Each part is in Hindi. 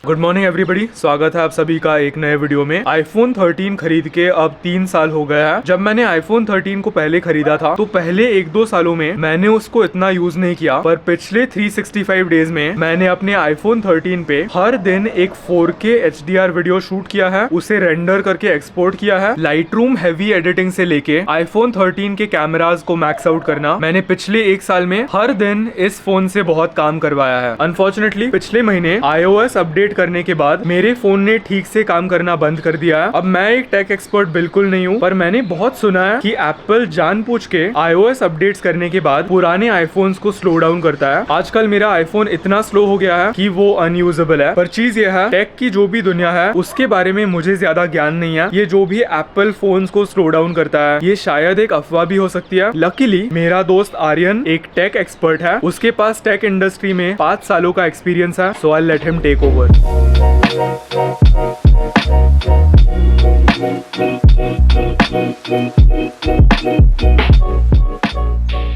गुड मॉर्निंग एवरीबॉडी, स्वागत है आप सभी का एक नए वीडियो में। आईफोन 13 खरीद के अब 3 साल हो गया है। जब मैंने आईफोन 13 को पहले खरीदा था तो पहले 1-2 सालों में मैंने उसको इतना यूज नहीं किया, पर पिछले 365 डेज में मैंने अपने आईफोन 13 पे हर दिन एक 4K HDR वीडियो शूट किया है, उसे रेंडर करके एक्सपोर्ट किया है। लाइटरूम हेवी एडिटिंग से लेके आईफोन 13 के कैमराज को मैक्स आउट करना, मैंने पिछले 1 साल में हर दिन इस फोन से बहुत काम करवाया है। अनफॉर्चुनेटली पिछले महीने iOS अपडेट करने के बाद मेरे फोन ने ठीक से काम करना बंद कर दिया है। अब मैं एक टेक एक्सपर्ट बिल्कुल नहीं हूँ, पर मैंने बहुत सुना है कि एप्पल जानबूझ के iOS अपडेट्स करने के बाद पुराने आईफोन्स को स्लो डाउन करता है। आजकल मेरा आईफोन इतना स्लो हो गया है कि वो अनयूजेबल है। पर चीज यह है, टेक की जो भी दुनिया है उसके बारे में मुझे ज्यादा ज्ञान नहीं है। ये जो भी एप्पल फोन्स को स्लो डाउन करता है ये शायद एक अफवाह भी हो सकती है। लकीली मेरा दोस्त आर्यन एक टेक एक्सपर्ट है, उसके पास टेक इंडस्ट्री में 5 सालों का एक्सपीरियंस है, so I let him take over.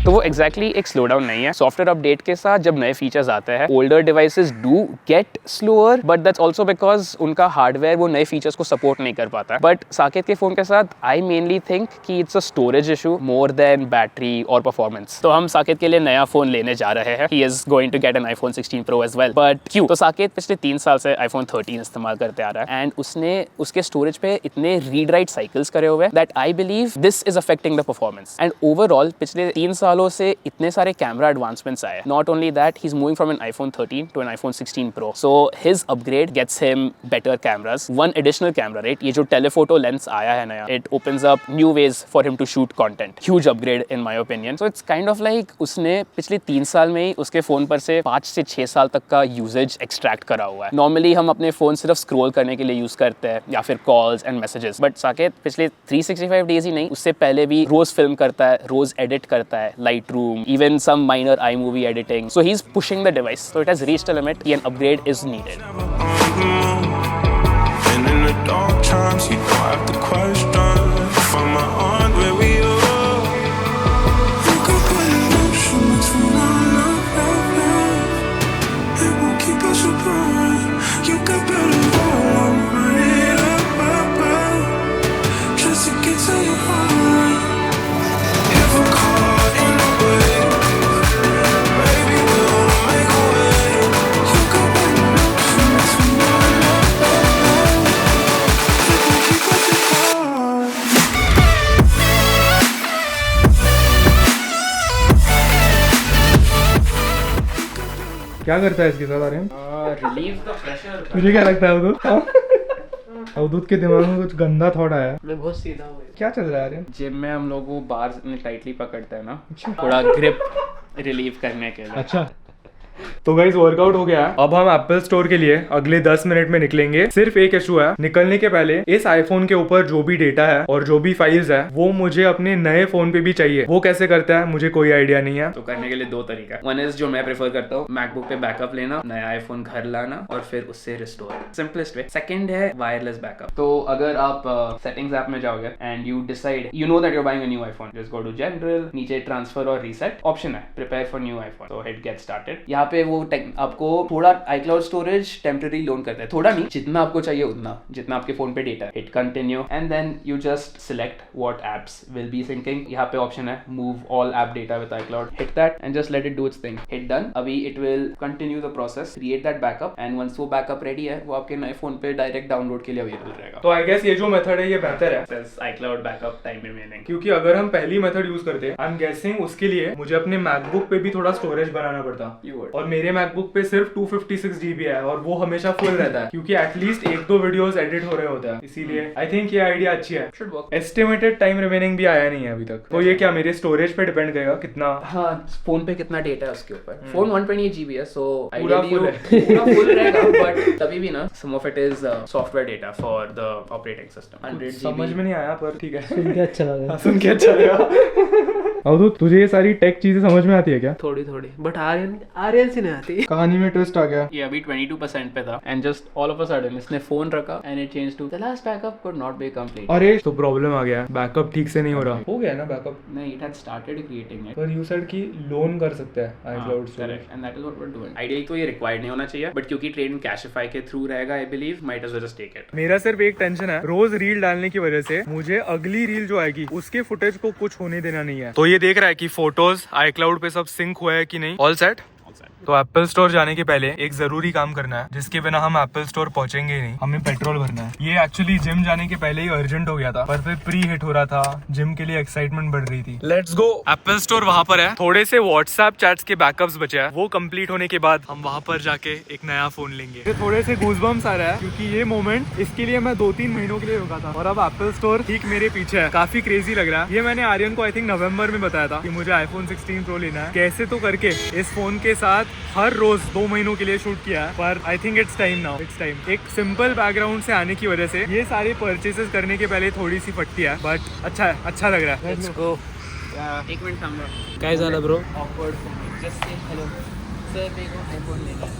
तो वो एग्जैक्टली एक स्लो डाउन नहीं है। सॉफ्टवेयर अपडेट के साथ जब नए फीचर्स आते हैं older devices do get slower, but that's also because उनका हार्डवेयर वो नए फीचर्स को सपोर्ट नहीं कर पाता। बट साकेत के फोन के साथ आई मेनली थिंक कि it's a storage issue more than battery और परफॉर्मेंस। तो हम साकेत के लिए नया फोन लेने जा रहे हैं। He is going to get an iPhone 16 Pro as well. But क्यों? तो साकेत पिछले 3 साल से iPhone 13 इस्तेमाल करते आ रहा है एंड उसने उसके स्टोरेज पे इतने रीड राइट साइकिल्स करे हुए that I believe this is affecting the performance. And overall पिछले 3 सालों से इतने सारे कैमरा एडवांसमेंट्स आए। Not only that, he is moving from an iPhone 13 to an iPhone 16 Pro. So his upgrade gets him better cameras. One additional camera, right? ये जो telephoto lens आया है नया, it opens up new ways for him to shoot content. Huge upgrade in my opinion. So it's kind of like उसने पिछले 3 साल में ही उसके फोन पर से 5 से 6 साल तक का यूजेज एक्सट्रैक्ट करा हुआ है। नॉर्मली हम अपने फोन सिर्फ स्क्रॉल करने के लिए यूज करते हैं या फिर calls and messages, but Saket पिछले 365 डेज ही नहीं, उससे पहले भी रोज फिल्म करता है, रोज एडिट करता है, Lightroom, even some minor iMovie editing. So he's pushing the device. So it has reached a limit. An upgrade is needed. And in the dark times, you don't have to question. From my heart where we are. You can put emotions from love. It won't keep us apart. You can build a wall, I'm running up. Just to get to your heart. If I'm caught in the way. क्या करता है इसके साथ आर्यन? Relieve the pressure. मुझे क्या लगता है अवधूत? अवधूत के दिमाग में कुछ गंदा थॉट आया। मैं बहुत सीधा हूँ। क्या चल रहा है आर्यन? जिम में हम लोग वो बार टाइटली पकड़ते हैं ना, थोड़ा ग्रिप रिलीव करने के लिए। अच्छा, तो गाइस वर्कआउट हो गया है। अब हम एप्पल स्टोर के लिए अगले 10 मिनट में निकलेंगे। सिर्फ एक इशू है, निकलने के पहले इस आईफोन के ऊपर जो भी डेटा है और जो भी फाइल्स है वो मुझे अपने नए फोन पे भी चाहिए। वो कैसे करता है मुझे कोई आइडिया नहीं है। तो करने के लिए 2 तरीका। वन इज जो मैं प्रेफर करता हूँ, मैकबुक पे बैकअप लेना, नया आईफोन घर लाना और फिर उससे रिस्टोर, सिंपलेस्ट वे। सेकंड है वायरलेस बैकअप। तो अगर आप सेटिंग्स ऐप में जाओगे and you decide, you know that you are buying a new iPhone, just go to general, नीचे ट्रांसफर और रीसेट ऑप्शन है, प्रिपेयर फॉर न्यू आईफोन, तो हिट गेट स्टार्टेड। यहाँ पे वो आपको थोड़ा iCloud स्टोरेज टेम्पररी लोन करता है, थोड़ा नहीं, जितना आपको चाहिए उतना, जितना आपके फोन पे डेटा है। Hit continue and then you just select what apps will be syncing. यहाँ पे ऑप्शन है move all app data with iCloud, hit that and just let it do its thing. Hit done. अभी it will continue the process, create that backup and once वो बैकअप रेडी है वो आपके नए फोन पे डायरेक्ट डाउनलोड के लिए अवेलेबल रहेगा। तो आई गेस ये जो मेथड है ये बेहतर है, iCloud बैकअप टाइम रिमेनिंग। क्योंकि अगर हम पहली मेथड यूज करते आई एम गेसिंग उसके लिए मुझे अपने मैकबुक पे भी थोड़ा स्टोरेज बनाना पड़ता, और मेरे मैकबुक पे सिर्फ 256 GB है और वो हमेशा फुल रहता है क्योंकि एटलीस्ट 1-2 वीडियोस एडिट हो रहे होते हैं। इसीलिए आई थिंक ये आइडिया अच्छी है। एस्टिमेटेड टाइम रिमेनिंग भी आया नहीं है अभी तक, तो ये क्या मेरे स्टोरेज पे डिपेंड करेगा कितना? हाँ, फोन पे कितना डेटा है उसके ऊपर। फोन 128 GB है, सो पूरा फुल है। पूरा फुल रहेगा, बट तभी भी ना some of it is software data for the operating system. 100 GB समझ में नहीं आया, पर ठीक है, सुन के अच्छा लगा। सुन के अच्छा लगा। अवधूत तुझे ये सारी टेक चीजें समझ में आती है क्या? थोड़ी थोड़ी, बट आर्यन ट्यूटोरियल्स ही नहीं आती। कहानी में ट्विस्ट आ गया। ये अभी 22% पे था and just all of a sudden इसने फोन रखा and it change to the last backup could not be complete. अरे तो प्रॉब्लम आ गया, बैकअप ठीक से नहीं हो रहा। हो गया ना बैकअप? नहीं, it had started creating it. पर यू सेड कि लोन कर सकते हैं iCloud storage. Correct, and that is what we are doing. Ideally तो ये रिक्वायर्ड नहीं होना चाहिए, बट क्योंकि ट्रेड कैशिफाई के थ्रू रहेगा, I believe might as well just take it. मेरा सिर्फ एक टेंशन है, रोज रील डालने की वजह से मुझे अगली रील जो आएगी उसके फुटेज को कुछ होने देना नहीं है। तो ये देख रहा है कि फोटोज iCloud पे सब सिंक हुआ है कि नहीं। All set. तो एप्पल स्टोर जाने के पहले एक जरूरी काम करना है, जिसके बिना हम एप्पल स्टोर पहुंचेंगे ही नहीं। हमें पेट्रोल भरना है। ये एक्चुअली जिम जाने के पहले ही अर्जेंट हो गया था, पर फिर प्री हिट हो रहा था, जिम के लिए एक्साइटमेंट बढ़ रही थी। Let's go. एप्पल स्टोर वहां पर है। थोड़े से व्हाट्सएप चैट्स के बैकअप्स बचे हैं, वो कंप्लीट होने के बाद हम वहां पर जाके एक नया फोन लेंगे। थोड़े से गूज़बम्स आ रहा है क्योंकि ये मोमेंट, इसके लिए मैं 2-3 महीनों के लिए रुका था और अब एप्पल स्टोर ठीक मेरे पीछे है। काफी क्रेजी लग रहा है। ये मैंने आर्यन को आई थिंक नवंबर में बताया था कि मुझे iPhone 16 Pro लेना है। कैसे तो करके इस फोन के साथ हर रोज 2 महीनों के लिए शूट किया है, पर I think it's time now. It's time. एक सिंपल बैकग्राउंड से आने की वजह से ये सारे परचेसेस करने के पहले थोड़ी सी फटती है, बट अच्छा है, अच्छा लग रहा है। Let's go. एक मिनट थांबा। काय झालं bro? Awkward for me, just say hello sir, मेरे को आईफोन लेना है।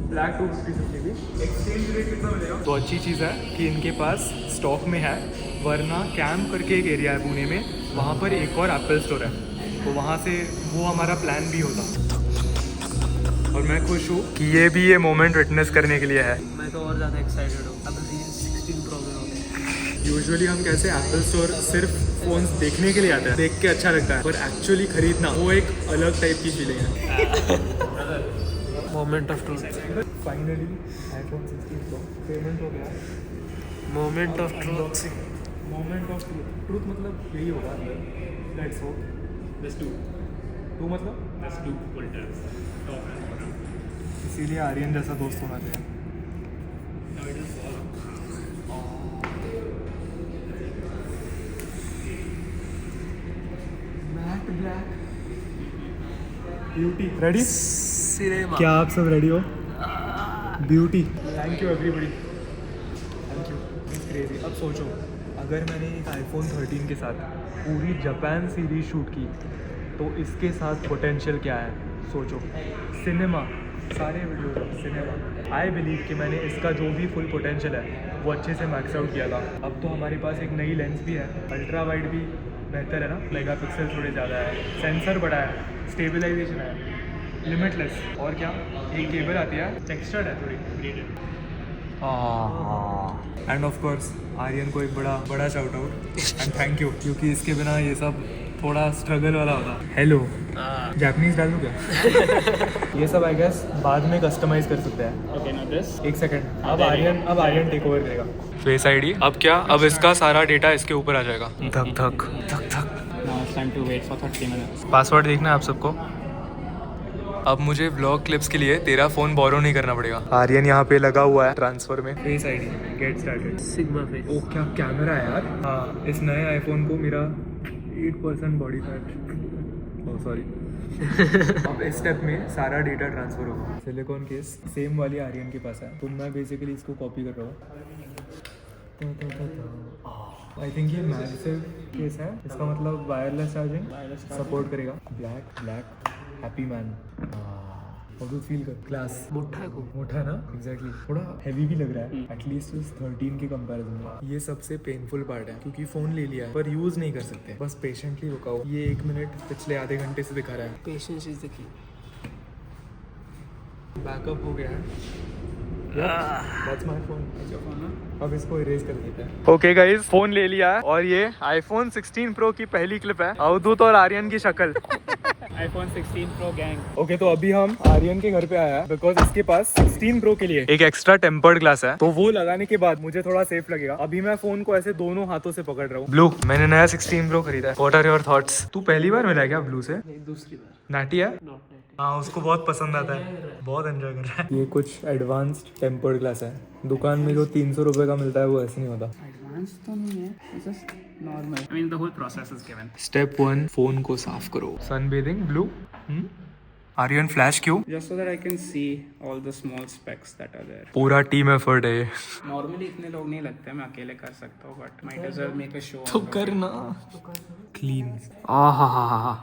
ब्लैक 250 की एक्सचेंज रेट कितना मिलेगा? तो अच्छी चीज़ है कि इनके पास स्टॉक में है, वरना कैंप करके एक एरिया है पुणे में, वहाँ पर एक और एप्पल स्टोर है, तो वहाँ से वो हमारा प्लान भी होता। और मैं खुश हूँ कि ये मोमेंट विटनेस करने के लिए है। मैं तो और ज़्यादा एक्साइटेड हूँ। अब 16 Pro में हो गया। यूजुअली हम कैसे एप्पल स्टोर सिर्फ फोन्स देखने के लिए आते हैं, देख के अच्छा लगता है, पर एक्चुअली खरीदना वो एक अलग टाइप की फीलिंग है। Moment of truth. Finally iPhone 16 Pro payment हो गया। Moment of truth. Moment of truth मतलब यही होगा। Let's hope. Just two. तू मतलब Just two filters. Top and bottom. इसीलिए आर्यन जैसा दोस्त होना चाहिए। Now it is all. Matte black beauty ready. Cinema. क्या आप सब रेडी हो? Beauty. Thank you everybody, thank you. Crazy. अब सोचो, अगर मैंने एक iPhone 13 के साथ पूरी जापान सीरीज शूट की, तो इसके साथ पोटेंशियल क्या है सोचो। सिनेमा, सारे वीडियो सिनेमा। आई बिलीव कि मैंने इसका जो भी फुल पोटेंशियल है वो अच्छे से मैक्स आउट किया था। अब तो हमारे पास एक नई लेंस भी है, अल्ट्रा वाइड भी बेहतर है ना, मेगापिक्सल थोड़े ज़्यादा है, सेंसर बड़ा है, स्टेबलाइजेशन है, लिमिटलेस। और क्या, एक केबल आती है, टेक्सचर्ड है थोड़ी। एंड ऑफ कोर्स आर्यन को एक बड़ा shout out and thank you, क्योंकि इसके बिना ये सब थोड़ा स्ट्रगल वाला होता। हेलो, जापानीज डाल दूँ क्या? ये सब आई गेस बाद में कस्टमाइज कर सकते हैं। Okay, now this. एक सेकंड, अब आर्यन टेक ओवर करेगा। Face ID. अब क्या, अब इसका सारा डेटा इसके ऊपर आ जाएगा। धक धक धक धक। Now it's time to wait for 30 minutes. Password देखना है आप सबको। अब मुझे व्लॉग क्लिप्स के लिए तेरा फोन बोरो नहीं करना पड़ेगा। आर्यन यहाँ पे लगा हुआ है ट्रांसफर में। Face ID, get started. Sigma face. Oh क्या कैमरा है यार। हाँ, इस नए आईफोन को मेरा 8% बॉडी फैट, ओह सॉरी। अब इस स्टेप में सारा डेटा ट्रांसफर होगा। सिलिकॉन केस सेम वाली आर्यन के पास है, तो मैं बेसिकली इसको कॉपी कर रहा हूँ। आई थिंक ये मैगसेफ केस है, इसका मतलब वायरलेस चार्जिंग सपोर्ट करेगा। Black happy man. और तो फील कर क्लास। मोठा है खूप। मोटा है ना, एग्जैक्टली। थोड़ा हैवी भी लग रहा है, एटलीस्ट उस 13 के कंपैरिजन में। ये सबसे पेनफुल पार्ट है, क्योंकि फ़ोन ले लिया है पर यूज़ नहीं कर सकते। बस पेशेंटली रुकाओ। ये 1 मिनट पिछले आधे घंटे से दिखा रहा है। Patience is the key. Backup हो गया है। That's my phone. अब इसको इरेज कर देते हैं। ओके गाइज, फोन ले लिया है और ये iPhone 16 Pro की पहली क्लिप है। अवधूत और आर्यन की शक्ल। iPhone 16 Pro gang. ओके, तो अभी हम आर्यन के घर पे आया है, बिकॉज इसके पास 16 Pro के लिए एक एक्स्ट्रा टेम्पर्ड ग्लास है, तो वो लगाने के बाद मुझे थोड़ा सेफ लगेगा। अभी मैं फोन को ऐसे दोनों हाथों से पकड़ रहा हूँ। ब्लू, मैंने नया 16 Pro खरीदा है। What are your thoughts? तू पहली बार मिला क्या ब्लू से? नहीं, दूसरी बार। नाटी है? Not night. हाँ, उसको बहुत पसंद आता है, बहुत एंजॉय कर रहा है। ये कुछ एडवांस्ड टेम्पर्ड ग्लास है। दुकान में जो 300 रुपए का मिलता है वो ऐसे नहीं होता। Advanced तो नहीं है, it's just normal. I mean the whole process is given. Step 1, phone को साफ करो। सन बेदिंग ब्लू। आर्यन फ्लैश क्यों? just so that I can see all the small specks that are there. पूरा टीम एफर्ट है ये। Normally इतने लोग नहीं लगते, मैं अकेले कर सकता हूँ, but might as well make a show. तो करना क्लीन। आहा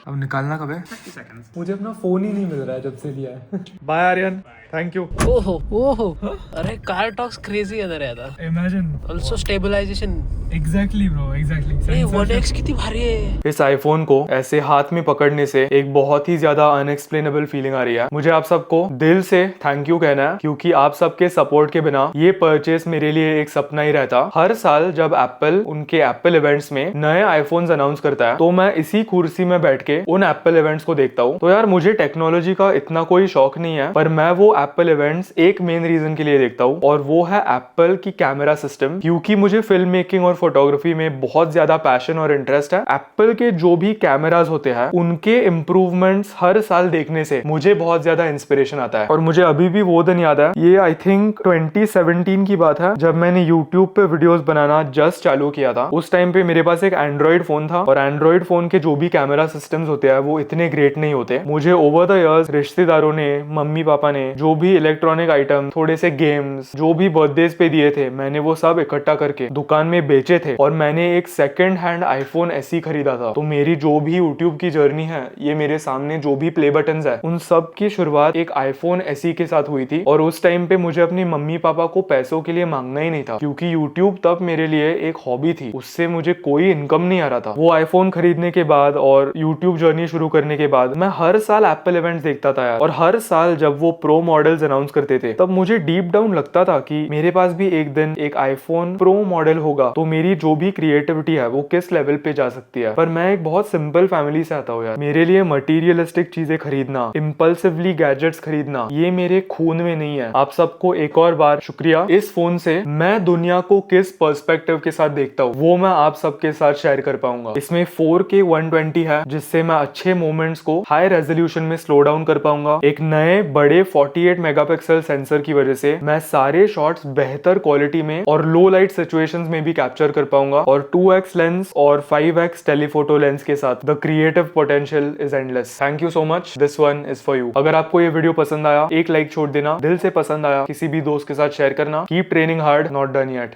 अब निकालना कब है? 30 seconds. मुझे अपना फोन ही नहीं मिल रहा है जब से लिया है। Bye Aryan, thank you. ओहो अरे कार टॉक्स क्रेजी है यार. Imagine also stabilization. Exactly bro, exactly. ए 1x कितनी भारी है. इस आईफोन को ऐसे हाथ में पकड़ने से एक बहुत ही ज्यादा अनएक्सप्लेनेबल फीलिंग आ रही है। मुझे आप सबको दिल से थैंक यू कहना है, क्योंकि आप सबके सपोर्ट के बिना ये परचेस मेरे लिए एक सपना ही रहता। हर साल जब एप्पल उनके एप्पल इवेंट्स में नए आईफोन्स अनाउंस करता है तो मैं इसी कुर्सी में बैठ के उन एप्पल इवेंट्स को देखता हूँ। तो यार मुझे टेक्नोलॉजी का इतना कोई शौक नहीं है, पर मैं वो एप्पल इवेंट्स एक मेन रीजन के लिए देखता हूँ, और वो है एप्पल की कैमरा सिस्टम। क्योंकि मुझे फिल्म मेकिंग और फोटोग्राफी में बहुत ज्यादा पैशन और इंटरेस्ट है। एप्पल के जो भी कैमराज होते हैं उनके इंप्रूवमेंट्स हर साल देखने से मुझे बहुत ज्यादा इंस्पिरेशन आता है। और मुझे अभी भी वो दिन याद है, ये आई थिंक 2017 की बात है, जब मैंने यूट्यूब पे वीडियोस बनाना जस्ट चालू किया था। उस टाइम पे मेरे पास एक एंड्रॉइड फोन था, और एंड्रॉइड फोन के जो भी कैमरा सिस्टम्स होते हैं वो इतने ग्रेट नहीं होते। मुझे ओवर द इयर्स रिश्तेदारों ने, मम्मी पापा ने जो भी इलेक्ट्रॉनिक आइटम, थोड़े से गेम्स जो भी बर्थडेज पे दिए थे, मैंने वो सब इकट्ठा करके दुकान में बेचे थे, और मैंने एक सेकंड हैंड आईफोन SE खरीदा था। तो मेरी जो भी यूट्यूब की जर्नी है, ये मेरे सामने जो भी प्ले बटन्स है, उन सब की शुरुआत एक आईफोन SE के साथ हुई थी। और उस टाइम पे मुझे अपनी मम्मी पापा को पैसों के लिए मांगना ही नहीं था, क्योंकि यूट्यूब तब मेरे लिए एक हॉबी थी, उससे मुझे कोई इनकम नहीं आ रहा था। वो आईफोन खरीदने के बाद और यूट्यूब जर्नी शुरू करने के बाद मैं हर साल एप्पल इवेंट्स देखता था यार। और हर साल जब वो प्रो मॉडल्स अनाउंस करते थे, तब मुझे डीप डाउन लगता था कि मेरे पास भी एक दिन एक आईफोन प्रो मॉडल होगा, तो मेरी जो भी क्रिएटिविटी है वो किस लेवल पे जा सकती है। पर मैं एक बहुत सिंपल फैमिली से आता हूँ यार। मेरे लिए मटीरियलिस्टिक चीजें खरीदना, इम्पल्सिवली गैजेट्स खरीदना, ये मेरे खून में नहीं है। आप सबको एक और बार शुक्रिया। इस फोन से मैं दुनिया को किस पर्सपेक्टिव के साथ देखता हूँ वो मैं आप सबके साथ शेयर कर पाऊंगा। इसमें 4K 120 है, जिससे मैं अच्छे मोमेंट्स को हाई रेजोल्यूशन में स्लो डाउन कर पाऊंगा। एक नए बड़े 48 मेगापिक्सल सेंसर की वजह से मैं सारे शॉट्स बेहतर क्वालिटी में और लो लाइट सिचुएशंस में भी कैप्चर कर पाऊंगा। और 2x लेंस और 5x टेलीफोटो लेंस के साथ the creative potential is endless. Thank you so much, this one is for you. अगर आपको ये वीडियो पसंद आया, एक लाइक छोड़ देना। दिल से पसंद आया, किसी भी दोस्त के साथ शेयर करना। Keep training hard, not done yet.